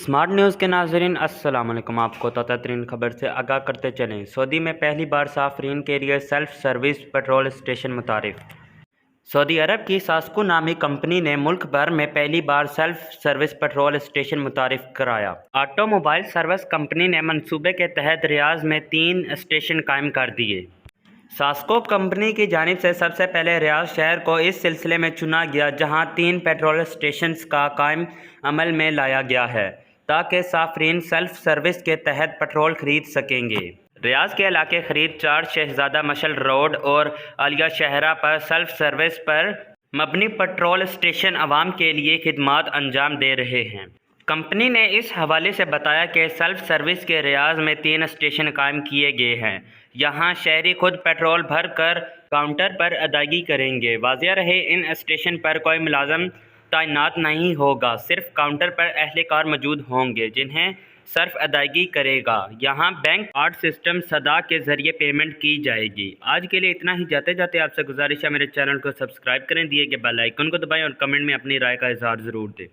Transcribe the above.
Smart news के नाज़रीन अस्सलाम वालेकुम। आपको ताज़ा तरीन खबर से आगाह करते चलें। सऊदी में पहली बार साफरीन के लिए सेल्फ सर्विस पेट्रोल स्टेशन मुतारिफ। सऊदी अरब की सास्को नामी कंपनी ने मुल्क भर में पहली बार सेल्फ सर्विस पेट्रोल स्टेशन मुतारिफ कराया। ऑटोमोबाइल सर्विस कंपनी ने मंसूबे के तहत रियाज में 3 स्टेशन कायम कर दिए। सास्को कंपनी की जानिब से सबसे पहले रियाज शहर को इस सिलसिले में चुना गया, जहां 3 पेट्रोल स्टेशंस का कायम अमल में लाया गया है ताकि साफरीन सेल्फ सर्विस के तहत पेट्रोल खरीद सकेंगे। रियाज के इलाके खरीद 4 शहजादा मशल रोड और आलिया शहरा पर सेल्फ सर्विस पर मबनी पेट्रोल स्टेशन आवाम के लिए खिदमात अंजाम दे रहे हैं। कंपनी ने इस हवाले से बताया कि सेल्फ सर्विस के रियाज में 3 स्टेशन कायम किए गए हैं। यहाँ शहरी खुद पेट्रोल भर कर काउंटर पर अदायगी करेंगे। वाज़िया रहे, इन स्टेशन पर कोई मुलाजम तैनात नहीं होगा, सिर्फ काउंटर पर अहलकार मौजूद होंगे जिन्हें सर्फ अदायगी करेगा। यहाँ बैंक कार्ड सिस्टम सदा के ज़रिए पेमेंट की जाएगी। आज के लिए इतना ही। जाते जाते आपसे गुजारिश है, मेरे चैनल को सब्सक्राइब करें, दिए गए बेल आइकन को दबाएं और कमेंट में अपनी राय का इजहार ज़रूर दें।